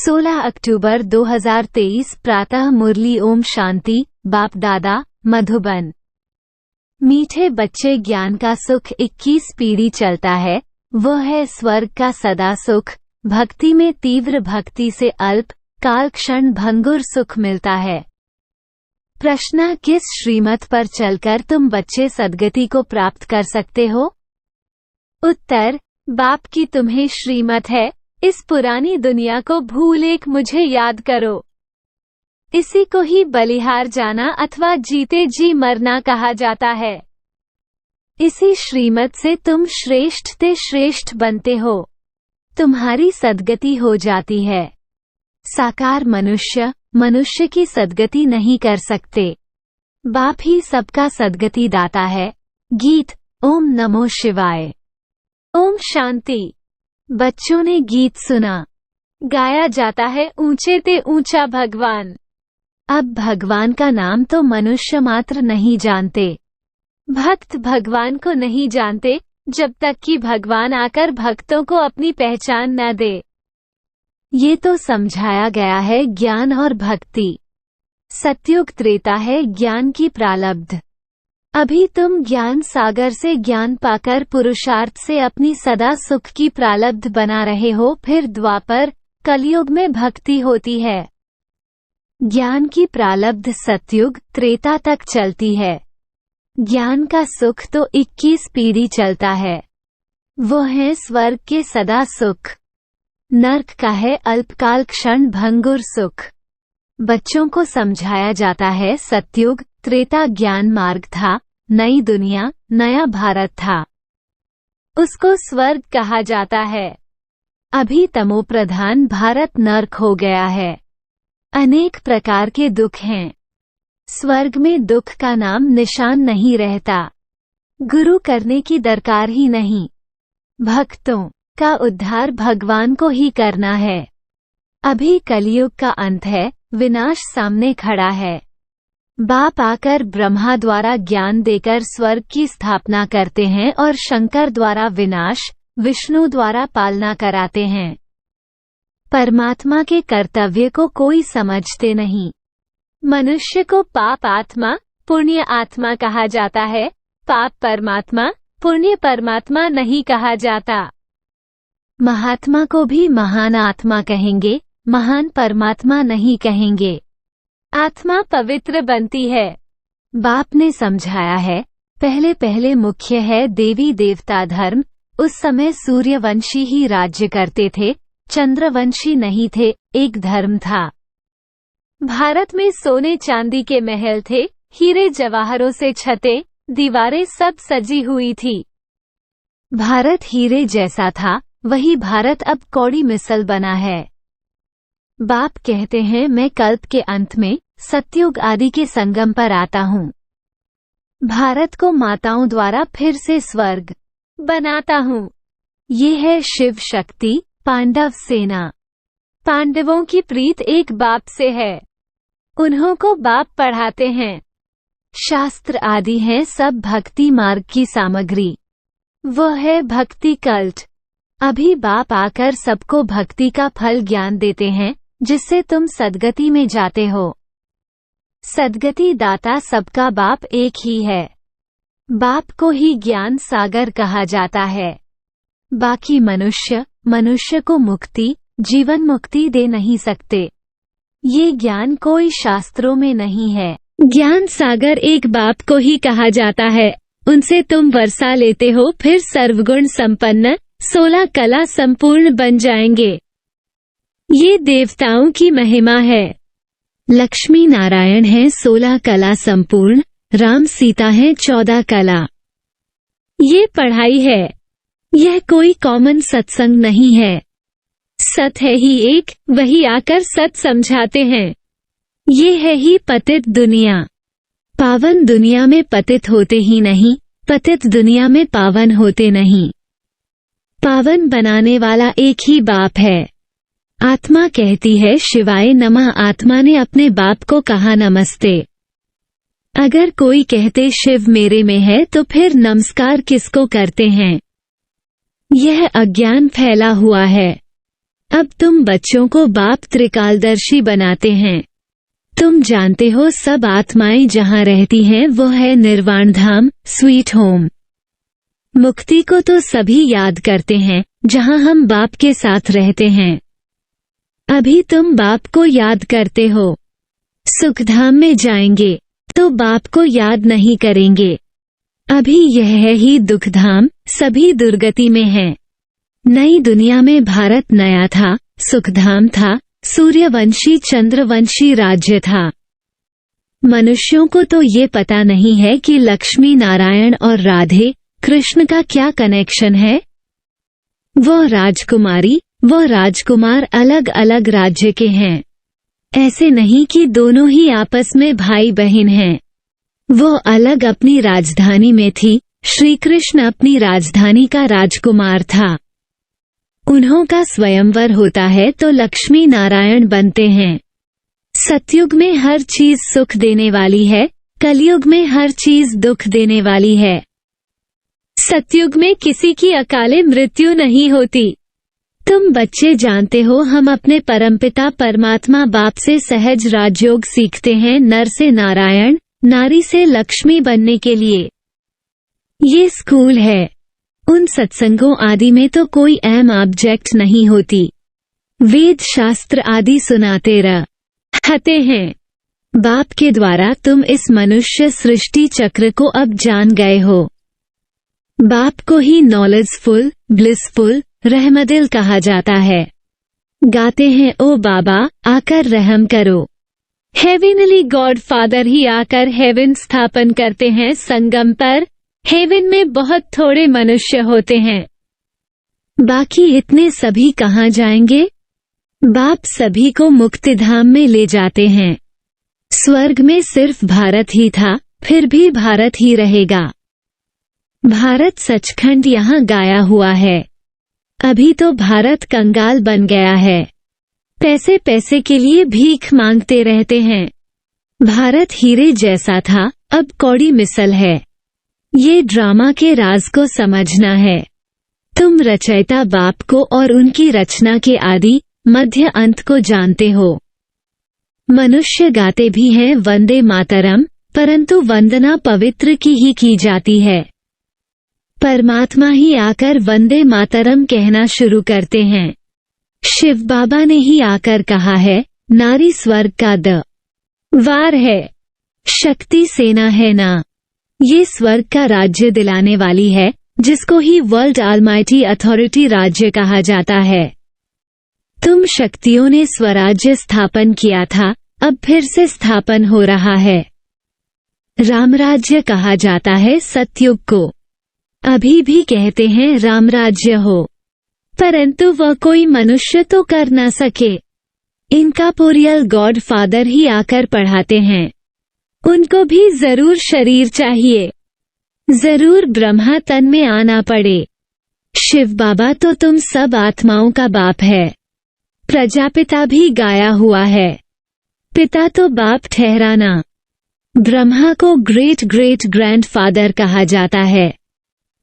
16 अक्टूबर 2023 प्रातः मुरली। ओम शांति। बाप दादा मधुबन। मीठे बच्चे, ज्ञान का सुख 21 पीढ़ी चलता है, वह है स्वर्ग का सदा सुख। भक्ति में तीव्र भक्ति से अल्प काल क्षण भंगुर सुख मिलता है। प्रश्न, किस श्रीमत पर चलकर तुम बच्चे सद्गति को प्राप्त कर सकते हो? उत्तर, बाप की तुम्हें श्रीमत है, इस पुरानी दुनिया को भूल एक मुझे याद करो। इसी को ही बलिहार जाना अथवा जीते जी मरना कहा जाता है। इसी श्रीमत से तुम श्रेष्ठ ते श्रेष्ठ बनते हो, तुम्हारी सद्गति हो जाती है। साकार मनुष्य की सद्गति नहीं कर सकते, बाप ही सबका सद्गति दाता है। गीत। ओम नमो शिवाय। ओम शांति। बच्चों ने गीत सुना। गाया जाता है ऊंचे ते ऊंचा भगवान। अब भगवान का नाम तो मनुष्य मात्र नहीं जानते, भक्त भगवान को नहीं जानते जब तक कि भगवान आकर भक्तों को अपनी पहचान न दे। ये तो समझाया गया है ज्ञान और भक्ति। सतयुग त्रेता है ज्ञान की प्रारब्ध। अभी तुम ज्ञान सागर से ज्ञान पाकर पुरुषार्थ से अपनी सदा सुख की प्रारब्ध बना रहे हो। फिर द्वापर कलयुग में भक्ति होती है। ज्ञान की प्रारब्ध सतयुग त्रेता तक चलती है। ज्ञान का सुख तो 21 पीढ़ी चलता है, वो है स्वर्ग के सदा सुख। नर्क का है अल्पकाल क्षण भंगुर सुख। बच्चों को समझाया जाता है सतयुग त्रेता ज्ञान मार्ग था, नई दुनिया नया भारत था, उसको स्वर्ग कहा जाता है। अभी तमो प्रधान भारत नर्क हो गया है। अनेक प्रकार के दुख हैं। स्वर्ग में दुख का नाम निशान नहीं रहता। गुरु करने की दरकार ही नहीं। भक्तों का उद्धार भगवान को ही करना है। अभी कलयुग का अंत है, विनाश सामने खड़ा है। बाप आकर ब्रह्मा द्वारा ज्ञान देकर स्वर्ग की स्थापना करते हैं और शंकर द्वारा विनाश, विष्णु द्वारा पालना कराते हैं। परमात्मा के कर्तव्य को कोई समझते नहीं। मनुष्य को पाप आत्मा पुण्य आत्मा कहा जाता है। पाप परमात्मा पुण्य परमात्मा नहीं कहा जाता। महात्मा को भी महान आत्मा कहेंगे, महान परमात्मा नहीं कहेंगे। आत्मा पवित्र बनती है। बाप ने समझाया है, पहले पहले मुख्य है देवी देवता धर्म। उस समय सूर्यवंशी ही राज्य करते थे, चंद्रवंशी नहीं थे, एक धर्म था। भारत में सोने चांदी के महल थे, हीरे जवाहरों से छतें, दीवारें सब सजी हुई थी। भारत हीरे जैसा था, वही भारत अब कौड़ी मिसल बना है। बाप कहते हैं मैं कल्प के अंत में सतयुग आदि के संगम पर आता हूँ। भारत को माताओं द्वारा फिर से स्वर्ग बनाता हूँ। ये है शिव शक्ति पांडव सेना। पांडवों की प्रीत एक बाप से है, उन्हों को बाप पढ़ाते हैं। शास्त्र आदि हैं सब भक्ति मार्ग की सामग्री, वह है भक्ति कल्ट। अभी बाप आकर सबको भक्ति का फल ज्ञान देते हैं, जिससे तुम सद्गति में जाते हो। सद्गति दाता सबका बाप एक ही है। बाप को ही ज्ञान सागर कहा जाता है। बाकी मनुष्य को मुक्ति जीवन मुक्ति दे नहीं सकते। ये ज्ञान कोई शास्त्रों में नहीं है। ज्ञान सागर एक बाप को ही कहा जाता है, उनसे तुम वर्षा लेते हो, फिर सर्वगुण संपन्न 16 कला संपूर्ण बन जाएंगे। ये देवताओं की महिमा है। लक्ष्मी नारायण है 16 कला संपूर्ण, राम सीता है 14 कला। ये पढ़ाई है, यह कोई कॉमन सत्संग नहीं है। सत है ही एक, वही आकर सत समझाते हैं। ये है ही पतित दुनिया। पावन दुनिया में पतित होते ही नहीं, पतित दुनिया में पावन होते नहीं। पावन बनाने वाला एक ही बाप है। आत्मा कहती है शिवाय नमः। आत्मा ने अपने बाप को कहा नमस्ते। अगर कोई कहते शिव मेरे में है तो फिर नमस्कार किसको करते हैं? यह अज्ञान फैला हुआ है। अब तुम बच्चों को बाप त्रिकालदर्शी बनाते हैं। तुम जानते हो सब आत्माएं जहाँ रहती हैं वो है निर्वाण धाम, स्वीट होम। मुक्ति को तो सभी याद करते हैं जहाँ हम बाप के साथ रहते हैं। अभी तुम बाप को याद करते हो। सुखधाम में जाएंगे तो बाप को याद नहीं करेंगे। अभी यह है ही दुखधाम, सभी दुर्गति में हैं। नई दुनिया में भारत नया था, सुखधाम था, सूर्यवंशी चंद्रवंशी राज्य था। मनुष्यों को तो ये पता नहीं है कि लक्ष्मी नारायण और राधे कृष्ण का क्या कनेक्शन है। वो राजकुमारी, वो राजकुमार अलग अलग राज्य के हैं। ऐसे नहीं कि दोनों ही आपस में भाई बहन हैं। वो अलग अपनी राजधानी में थी, श्री कृष्ण अपनी राजधानी का राजकुमार था। उन्हों का स्वयंवर होता है तो लक्ष्मी नारायण बनते हैं। सतयुग में हर चीज सुख देने वाली है, कलयुग में हर चीज दुख देने वाली है। सतयुग में किसी की अकाले मृत्यु नहीं होती। तुम बच्चे जानते हो हम अपने परमपिता परमात्मा बाप से सहज राजयोग सीखते हैं, नर से नारायण, नारी से लक्ष्मी बनने के लिए। ये स्कूल है। उन सत्संगों आदि में तो कोई अहम ऑब्जेक्ट नहीं होती। वेद शास्त्र आदि सुनाते रहते हैं। बाप के द्वारा तुम इस मनुष्य सृष्टि चक्र को अब जान गए हो। बाप को ही नॉलेजफुल, ब्लिसफुल, रहमदिल कहा जाता है। गाते हैं ओ बाबा आकर रहम करो। हेवनली गॉड फादर ही आकर हेवन स्थापन करते हैं संगम पर। हेवन में बहुत थोड़े मनुष्य होते हैं। बाकी इतने सभी कहाँ जाएंगे? बाप सभी को मुक्तिधाम में ले जाते हैं। स्वर्ग में सिर्फ भारत ही था, फिर भी भारत ही रहेगा। भारत सचखंड यहाँ गाया हुआ है। अभी तो भारत कंगाल बन गया है। पैसे पैसे के लिए भीख मांगते रहते हैं। भारत हीरे जैसा था, अब कौड़ी मिसल है। ये ड्रामा के राज को समझना है। तुम रचयिता बाप को और उनकी रचना के आदि मध्य अंत को जानते हो। मनुष्य गाते भी हैं वंदे मातरम, परंतु वंदना पवित्र की ही की जाती है। परमात्मा ही आकर वंदे मातरम कहना शुरू करते हैं। शिव बाबा ने ही आकर कहा है, नारी स्वर्ग का द्वार है, शक्ति सेना है ना। ये स्वर्ग का राज्य दिलाने वाली है, जिसको ही वर्ल्ड ऑलमाइटी अथॉरिटी राज्य कहा जाता है। तुम शक्तियों ने स्वराज्य स्थापन किया था, अब फिर से स्थापन हो रहा है। रामराज्य कहा जाता है सतयुग को। अभी भी कहते हैं रामराज्य हो, परंतु वह कोई मनुष्य तो कर न सके। इनका पोरियल गॉड फादर ही आकर पढ़ाते हैं। उनको भी जरूर शरीर चाहिए, जरूर ब्रह्मा तन में आना पड़े। शिव बाबा तो तुम सब आत्माओं का बाप है। प्रजापिता भी गाया हुआ है। पिता तो बाप ठहराना। ब्रह्मा को ग्रेट ग्रेट ग्रैंडफादर कहा जाता है।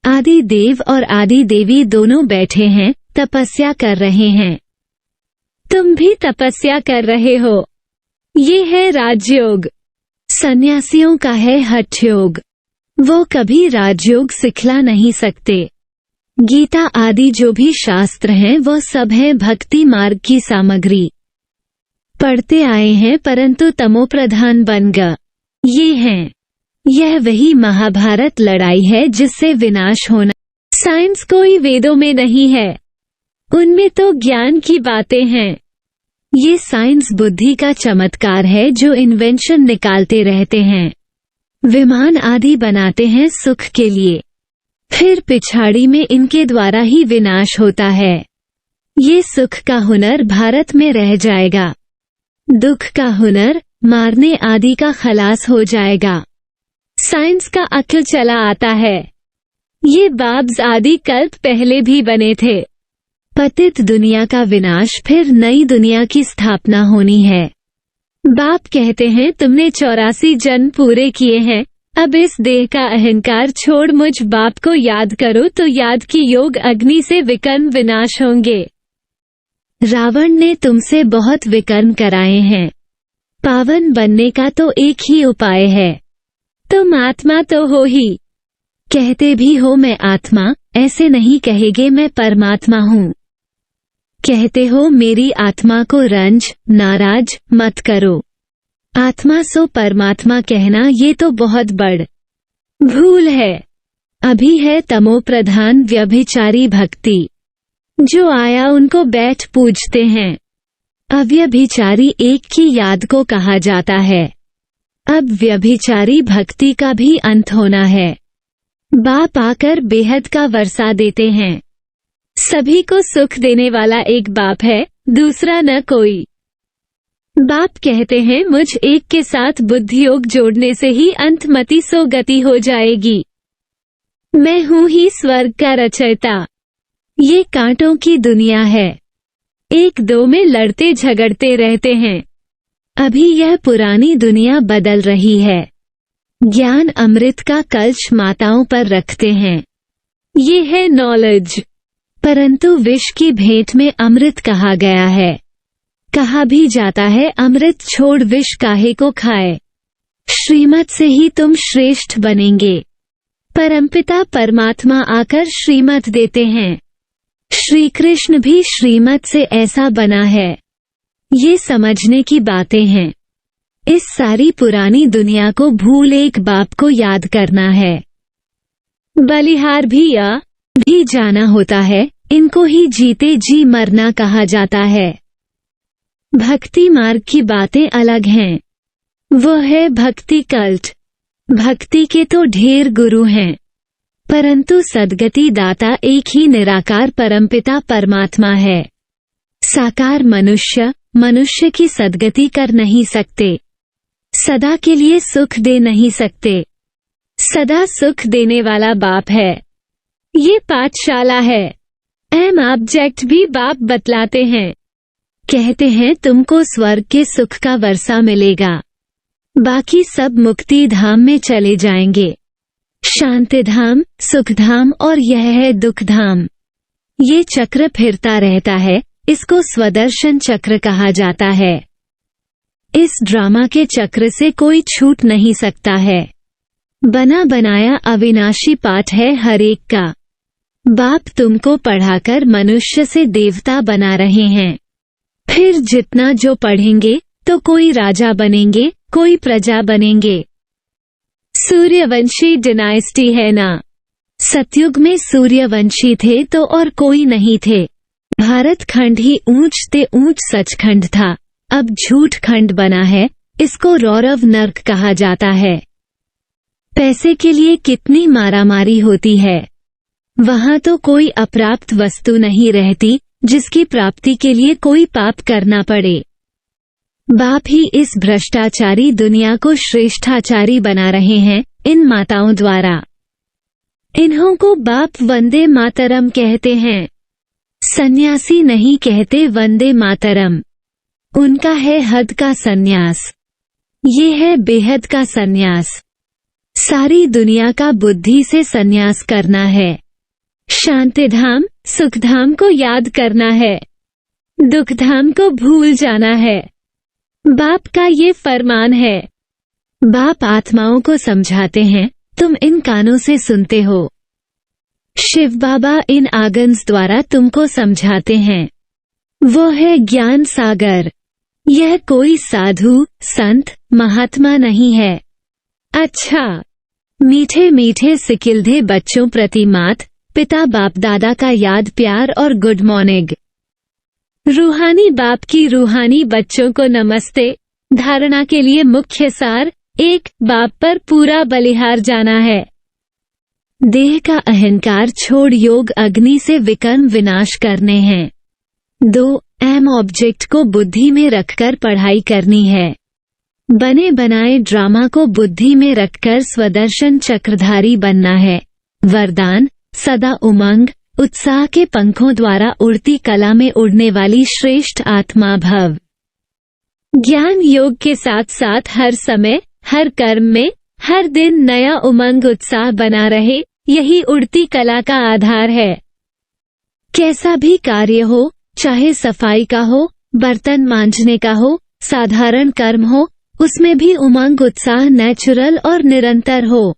आदि देव और आदि देवी दोनों बैठे हैं, तपस्या कर रहे हैं। तुम भी तपस्या कर रहे हो। ये है राजयोग। सन्यासियों का है हठ योग। वो कभी राजयोग सिखला नहीं सकते। गीता आदि जो भी शास्त्र हैं वो सब हैं भक्ति मार्ग की सामग्री। पढ़ते आए हैं परंतु तमोप्रधान बन गए। ये हैं। यह वही महाभारत लड़ाई है जिससे विनाश होना। साइंस कोई वेदों में नहीं है, उनमें तो ज्ञान की बातें हैं। ये साइंस बुद्धि का चमत्कार है जो इन्वेंशन निकालते रहते हैं। विमान आदि बनाते हैं सुख के लिए, फिर पिछाड़ी में इनके द्वारा ही विनाश होता है। ये सुख का हुनर भारत में रह जाएगा, दुख का हुनर मारने आदि का खलास हो जाएगा। साइंस का अक्ल चला आता है। ये बाब्स आदि कल्प पहले भी बने थे। पतित दुनिया का विनाश, फिर नई दुनिया की स्थापना होनी है। बाप कहते हैं तुमने 84 जन्म पूरे किए हैं, अब इस देह का अहंकार छोड़ मुझ बाप को याद करो तो याद की योग अग्नि से विकर्म विनाश होंगे। रावण ने तुमसे बहुत विकर्म कराए हैं। पावन बनने का तो एक ही उपाय है, तुम आत्मा तो हो ही। कहते भी हो मैं आत्मा, ऐसे नहीं कहेगे मैं परमात्मा हूँ। कहते हो मेरी आत्मा को रंज नाराज मत करो। आत्मा सो परमात्मा कहना ये तो बहुत बड़ भूल है। अभी है तमो प्रधान व्यभिचारी भक्ति, जो आया उनको बैठ पूजते हैं। अव्यभिचारी एक की याद को कहा जाता है। अब व्यभिचारी भक्ति का भी अंत होना है। बाप आकर बेहद का वर्षा देते हैं। सभी को सुख देने वाला एक बाप है, दूसरा न कोई। बाप कहते हैं मुझ एक के साथ बुद्धि योग जोड़ने से ही अंतमति सो गति हो जाएगी। मैं हूँ ही स्वर्ग का रचयिता। ये कांटों की दुनिया है, एक दो में लड़ते झगड़ते रहते हैं। अभी यह पुरानी दुनिया बदल रही है। ज्ञान अमृत का कलश माताओं पर रखते हैं, ये है नॉलेज। परंतु विष की भेंट में अमृत कहा गया है। कहा भी जाता है अमृत छोड़ विष काहे को खाए। श्रीमत से ही तुम श्रेष्ठ बनेंगे। परमपिता परमात्मा आकर श्रीमत देते हैं। श्री कृष्ण भी श्रीमत से ऐसा बना है। ये समझने की बातें हैं। इस सारी पुरानी दुनिया को भूल एक बाप को याद करना है। बलिहार भी जाना होता है, इनको ही जीते जी मरना कहा जाता है। भक्ति मार्ग की बातें अलग हैं। वो है भक्ति कल्ट। भक्ति के तो ढेर गुरु हैं, परंतु सद्गति दाता एक ही निराकार परमपिता परमात्मा है। साकार मनुष्य की सद्गति कर नहीं सकते, सदा के लिए सुख दे नहीं सकते। सदा सुख देने वाला बाप है। ये पाठशाला है। एम ऑब्जेक्ट भी बाप बतलाते हैं। कहते हैं तुमको स्वर्ग के सुख का वर्षा मिलेगा, बाकी सब मुक्ति धाम में चले जाएंगे। शांति धाम, सुख धाम और यह है दुख धाम। ये चक्र फिरता रहता है, इसको स्वदर्शन चक्र कहा जाता है। इस ड्रामा के चक्र से कोई छूट नहीं सकता है। बना बनाया अविनाशी पाठ है हर एक का। बाप तुमको पढ़ाकर मनुष्य से देवता बना रहे हैं। फिर जितना जो पढ़ेंगे तो कोई राजा बनेंगे, कोई प्रजा बनेंगे। सूर्यवंशी डायनेस्टी है ना। सतयुग में सूर्यवंशी थे तो और कोई नहीं थे। भारत खंड ही ऊंच ते ऊंच सचखंड था। अब झूठ खंड बना है, इसको रौरव नर्क कहा जाता है। पैसे के लिए कितनी मारामारी होती है। वहाँ तो कोई अप्राप्त वस्तु नहीं रहती जिसकी प्राप्ति के लिए कोई पाप करना पड़े। बाप ही इस भ्रष्टाचारी दुनिया को श्रेष्ठाचारी बना रहे हैं इन माताओं द्वारा। इन्हों को बाप वंदे मातरम कहते हैं। सन्यासी नहीं कहते वंदे मातरम। उनका है हद का सन्यास, ये है बेहद का सन्यास। सारी दुनिया का बुद्धि से सन्यास करना है। शांतिधाम सुखधाम को याद करना है, दुखधाम को भूल जाना है। बाप का ये फरमान है। बाप आत्माओं को समझाते हैं, तुम इन कानों से सुनते हो। शिव बाबा इन आगन्स द्वारा तुमको समझाते हैं। वो है ज्ञान सागर। यह कोई साधु संत महात्मा नहीं है। अच्छा, मीठे मीठे सिकिलधे बच्चों प्रति मात पिता बाप दादा का याद प्यार और गुड मॉर्निंग। रूहानी बाप की रूहानी बच्चों को नमस्ते। धारणा के लिए मुख्य सार: 1. बाप पर पूरा बलिहार जाना है। देह का अहंकार छोड़ योग अग्नि से विकर्म विनाश करने हैं। 2. एम ऑब्जेक्ट को बुद्धि में रखकर पढ़ाई करनी है। बने बनाए ड्रामा को बुद्धि में रखकर स्वदर्शन चक्रधारी बनना है। वरदान: सदा उमंग उत्साह के पंखों द्वारा उड़ती कला में उड़ने वाली श्रेष्ठ आत्मा भव। ज्ञान योग के साथ साथ हर समय हर कर्म में हर दिन नया उमंग उत्साह बना रहे, यही उड़ती कला का आधार है। कैसा भी कार्य हो, चाहे सफाई का हो, बर्तन मांजने का हो, साधारण कर्म हो, उसमें भी उमंग उत्साह नेचुरल और निरंतर हो।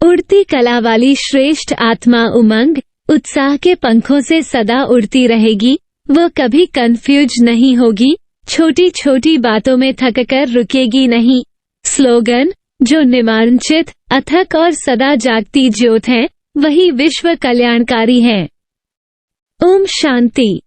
उड़ती कला वाली श्रेष्ठ आत्मा उमंग उत्साह के पंखों से सदा उड़ती रहेगी। वो कभी कंफ्यूज नहीं होगी, छोटी छोटी बातों में थककर रुकेगी नहीं। स्लोगन: जो निमांचित, अथक और सदा जागती ज्योत है, वही विश्व कल्याणकारी है। ओम शांति।